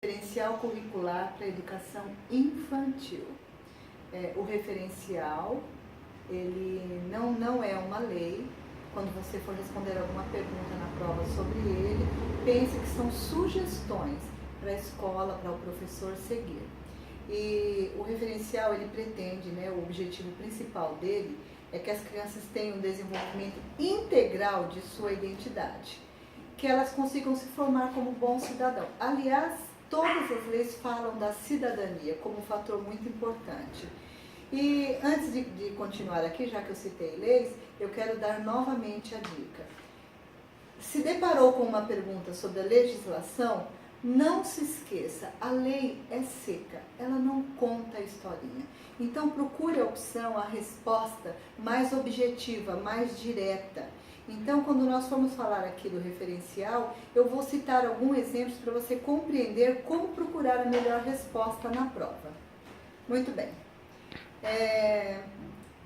Referencial curricular para a educação infantil. O referencial, ele não é uma lei. Quando você for responder alguma pergunta na prova sobre ele, pense que são sugestões para a escola, para o professor seguir. E o referencial, ele pretende, o objetivo principal dele é que as crianças tenham um desenvolvimento integral de sua identidade, que elas consigam se formar como bom cidadão. Aliás, todas as leis falam da cidadania como um fator muito importante. E antes de continuar aqui, já que eu citei leis, eu quero dar novamente a dica. Se deparou com uma pergunta sobre a legislação, não se esqueça, a lei é seca, ela não conta a historinha. Então procure a opção, a resposta mais objetiva, mais direta. Então, quando nós formos falar aqui do referencial, eu vou citar alguns exemplos para você compreender como procurar a melhor resposta na prova. Muito bem.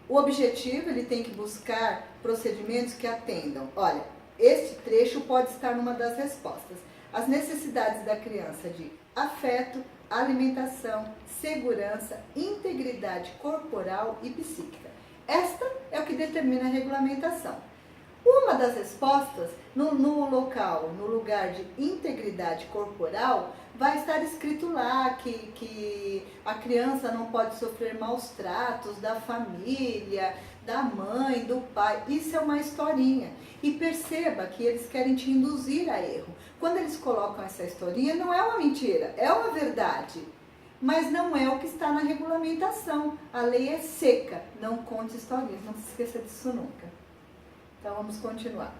O objetivo, ele tem que buscar procedimentos que atendam. Olha, este trecho pode estar numa das respostas. As necessidades da criança de afeto, alimentação, segurança, integridade corporal e psíquica. Esta é o que determina a regulamentação. Uma das respostas, no lugar de integridade corporal, vai estar escrito lá que a criança não pode sofrer maus tratos da família, da mãe, do pai. Isso é uma historinha. E perceba que eles querem te induzir a erro. Quando eles colocam essa historinha, não é uma mentira, é uma verdade. Mas não é o que está na regulamentação. A lei é seca, não conte historinhas, não se esqueça disso nunca. Então vamos continuar.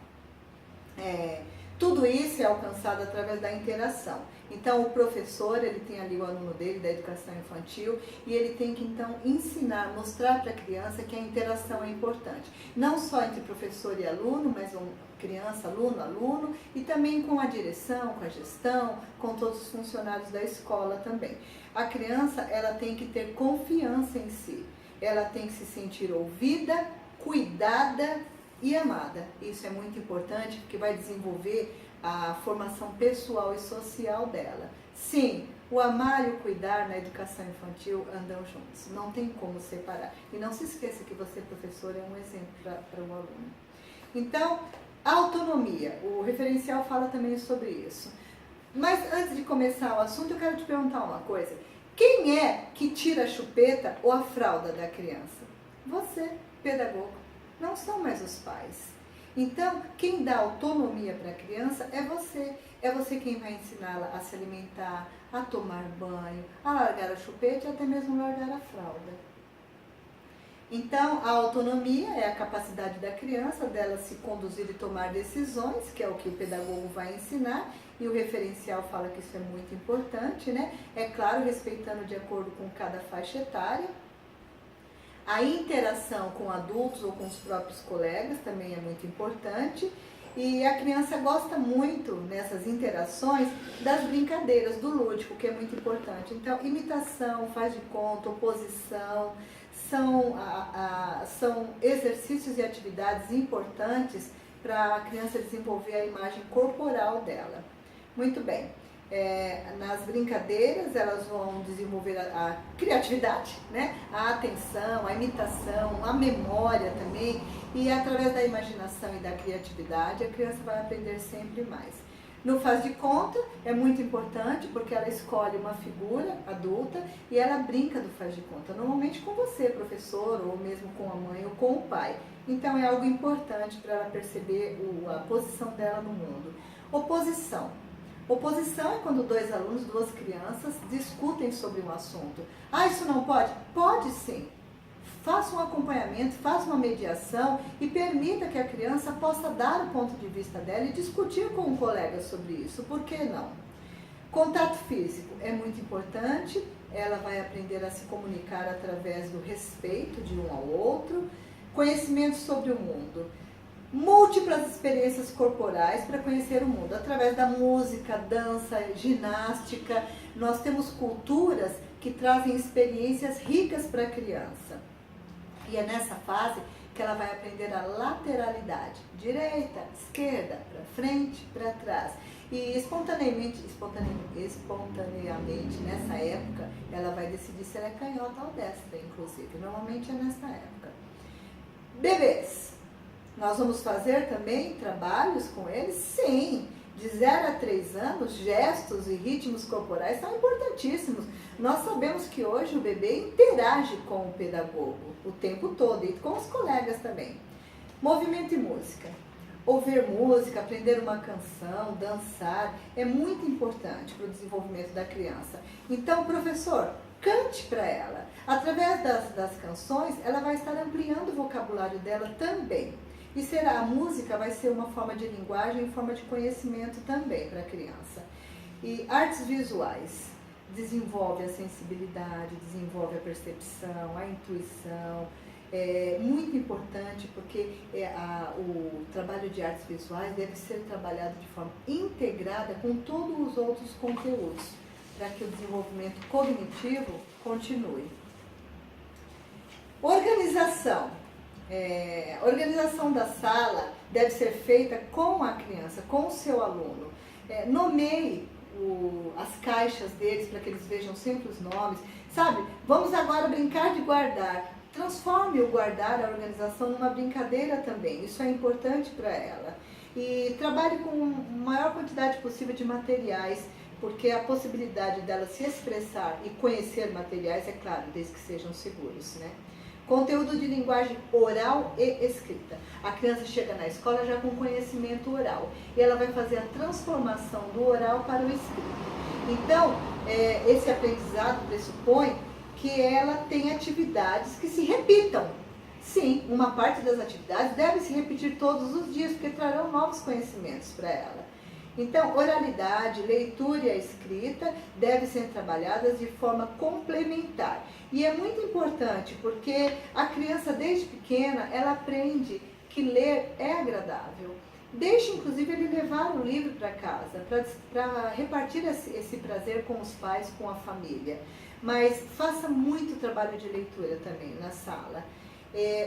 Tudo isso é alcançado através da interação. Então o professor, ele tem ali o aluno dele da educação infantil e ele tem que então ensinar, mostrar para a criança que a interação é importante. Não só entre professor e aluno, mas criança, aluno e também com a direção, com a gestão, com todos os funcionários da escola também. A criança, ela tem que ter confiança em si. Ela tem que se sentir ouvida, cuidada e amada. Isso é muito importante porque vai desenvolver a formação pessoal e social dela. Sim, o amar e o cuidar na educação infantil andam juntos, não tem como separar. E não se esqueça que você, professor, é um exemplo para o aluno. Então, a autonomia, o referencial fala também sobre isso. Mas antes de começar o assunto, eu quero te perguntar uma coisa. Quem é que tira a chupeta ou a fralda da criança? Você, pedagogo. Não são mais os pais. Então, quem dá autonomia para a criança é você. É você quem vai ensiná-la a se alimentar, a tomar banho, a largar a chupeta e até mesmo largar a fralda. Então, a autonomia é a capacidade da criança dela se conduzir e tomar decisões, que é o que o pedagogo vai ensinar, e o referencial fala que isso é muito importante, né? É claro, respeitando de acordo com cada faixa etária. A interação com adultos ou com os próprios colegas também é muito importante. E a criança gosta muito, nessas interações, das brincadeiras, do lúdico, que é muito importante. Então, imitação, faz de conta, oposição, são exercícios e atividades importantes para a criança desenvolver a imagem corporal dela. Muito bem. Nas brincadeiras elas vão desenvolver a criatividade, né? A atenção, a imitação, a memória também, e através da imaginação e da criatividade a criança vai aprender sempre mais. No faz de conta é muito importante porque ela escolhe uma figura adulta e ela brinca do faz de conta, normalmente com você, professor, ou mesmo com a mãe ou com o pai. Então é algo importante para ela perceber a posição dela no mundo. Oposição. Oposição é quando dois alunos, duas crianças discutem sobre um assunto. Ah, isso não pode? Pode sim. Faça um acompanhamento, faça uma mediação e permita que a criança possa dar o ponto de vista dela e discutir com um colega sobre isso. Por que não? Contato físico é muito importante. Ela vai aprender a se comunicar através do respeito de um ao outro. Conhecimento sobre o mundo. Múltiplas experiências corporais para conhecer o mundo, através da música, dança, ginástica. Nós temos culturas que trazem experiências ricas para a criança. E é nessa fase que ela vai aprender a lateralidade, direita, esquerda, para frente, para trás. E espontaneamente nessa época, ela vai decidir se ela é canhota ou destra, inclusive. Normalmente é nessa época. Bebês. Nós vamos fazer também trabalhos com eles? Sim. De 0 a 3 anos, gestos e ritmos corporais são importantíssimos. Nós sabemos que hoje o bebê interage com o pedagogo o tempo todo e com os colegas também. Movimento e música. Ouvir música, aprender uma canção, dançar, é muito importante para o desenvolvimento da criança. Então, professor, cante para ela. Através das canções, ela vai estar ampliando o vocabulário dela também. E a música vai ser uma forma de linguagem e forma de conhecimento também para a criança. E artes visuais, desenvolve a sensibilidade, desenvolve a percepção, a intuição. É muito importante porque o trabalho de artes visuais deve ser trabalhado de forma integrada com todos os outros conteúdos, para que o desenvolvimento cognitivo continue. Organização. A organização da sala deve ser feita com a criança, com o seu aluno. Nomeie as caixas deles para que eles vejam sempre os nomes. Sabe, vamos agora brincar de guardar. Transforme o guardar, a organização, numa brincadeira também. Isso é importante para ela. E trabalhe com a maior quantidade possível de materiais, porque a possibilidade dela se expressar e conhecer materiais, é claro, desde que sejam seguros, né? Conteúdo de linguagem oral e escrita. A criança chega na escola já com conhecimento oral e ela vai fazer a transformação do oral para o escrito. Então, esse aprendizado pressupõe que ela tem atividades que se repitam. Sim, uma parte das atividades deve se repetir todos os dias, porque trarão novos conhecimentos para ela. Então, oralidade, leitura e a escrita devem ser trabalhadas de forma complementar. E é muito importante, porque a criança, desde pequena, ela aprende que ler é agradável. Deixe, inclusive, ele levar o livro para casa, para repartir esse prazer com os pais, com a família. Mas faça muito trabalho de leitura também na sala.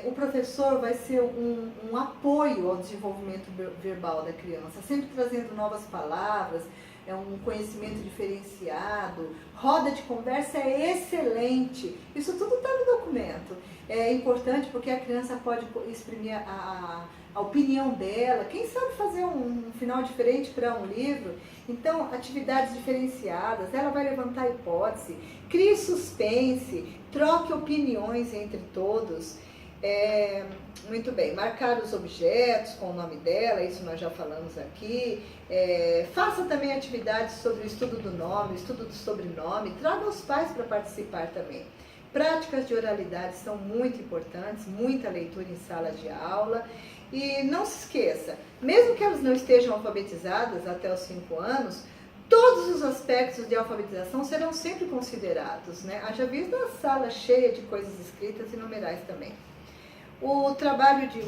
O professor vai ser um apoio ao desenvolvimento verbal da criança, sempre trazendo novas palavras, um conhecimento diferenciado. Roda de conversa é excelente. Isso tudo está no documento. É importante porque a criança pode exprimir a opinião dela. Quem sabe fazer um final diferente para um livro? Então, atividades diferenciadas, ela vai levantar hipótese, crie suspense, troque opiniões entre todos. Muito bem, marcar os objetos com o nome dela, isso nós já falamos aqui. Faça também atividades sobre o estudo do nome, estudo do sobrenome, traga os pais para participar também. Práticas de oralidade são muito importantes, muita leitura em sala de aula. E não se esqueça, mesmo que elas não estejam alfabetizadas até os 5 anos, todos os aspectos de alfabetização serão sempre considerados, né? Haja visto a sala cheia de coisas escritas e numerais também. O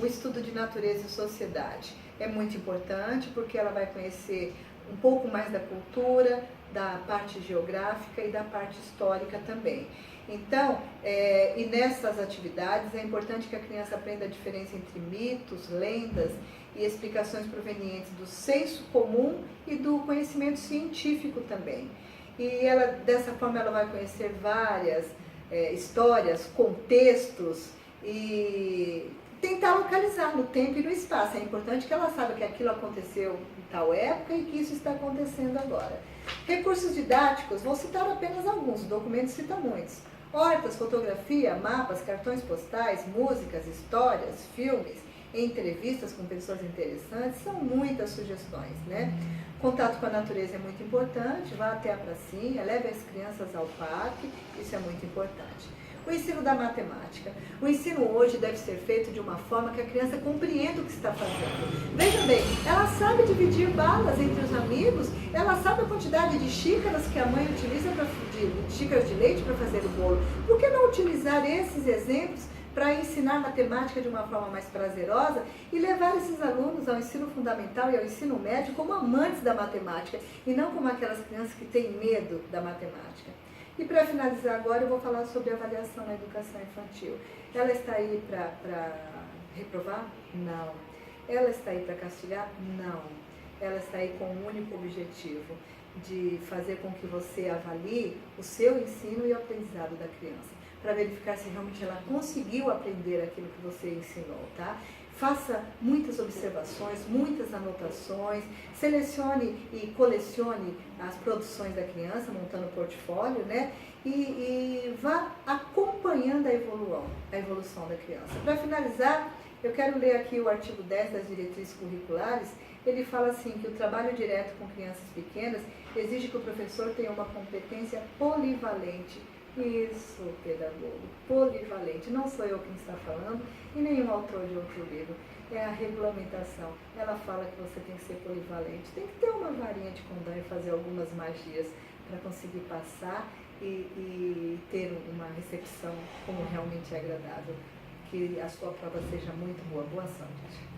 estudo de natureza e sociedade é muito importante porque ela vai conhecer um pouco mais da cultura, da parte geográfica e da parte histórica também. Então, e nessas atividades é importante que a criança aprenda a diferença entre mitos, lendas e explicações provenientes do senso comum e do conhecimento científico também. E dessa forma ela vai conhecer várias histórias, contextos, e tentar localizar no tempo e no espaço. É importante que ela saiba que aquilo aconteceu em tal época e que isso está acontecendo agora. Recursos didáticos, vou citar apenas alguns, o documento cita muitos. Hortas, fotografia, mapas, cartões postais, músicas, histórias, filmes, entrevistas com pessoas interessantes, são muitas sugestões, né? Contato com a natureza é muito importante, vá até a pracinha, leve as crianças ao parque, isso é muito importante. O ensino da matemática. O ensino hoje deve ser feito de uma forma que a criança compreenda o que está fazendo. Veja bem, ela sabe dividir balas entre os amigos, ela sabe a quantidade de xícaras que a mãe utiliza, de xícaras de leite para fazer o bolo. Por que não utilizar esses exemplos para ensinar matemática de uma forma mais prazerosa e levar esses alunos ao ensino fundamental e ao ensino médio como amantes da matemática e não como aquelas crianças que têm medo da matemática? E para finalizar agora, eu vou falar sobre a avaliação na educação infantil. Ela está aí para reprovar? Não. Ela está aí para castigar? Não. ela está aí com um único objetivo, de fazer com que você avalie o seu ensino e o aprendizado da criança, para verificar se realmente ela conseguiu aprender aquilo que você ensinou, tá? Faça muitas observações, muitas anotações, selecione e colecione as produções da criança, montando o portfólio, né? E vá acompanhando a evolução da criança. Para finalizar, eu quero ler aqui o artigo 10 das diretrizes curriculares. Ele fala assim, que o trabalho direto com crianças pequenas exige que o professor tenha uma competência polivalente. Isso, pedagogo, polivalente. Não sou eu quem está falando e nenhum autor de outro livro. É a regulamentação. Ela fala que você tem que ser polivalente. Tem que ter uma varinha de condão e fazer algumas magias para conseguir passar e ter uma recepção como realmente é agradável. Que a sua prova seja muito boa. Boa sorte.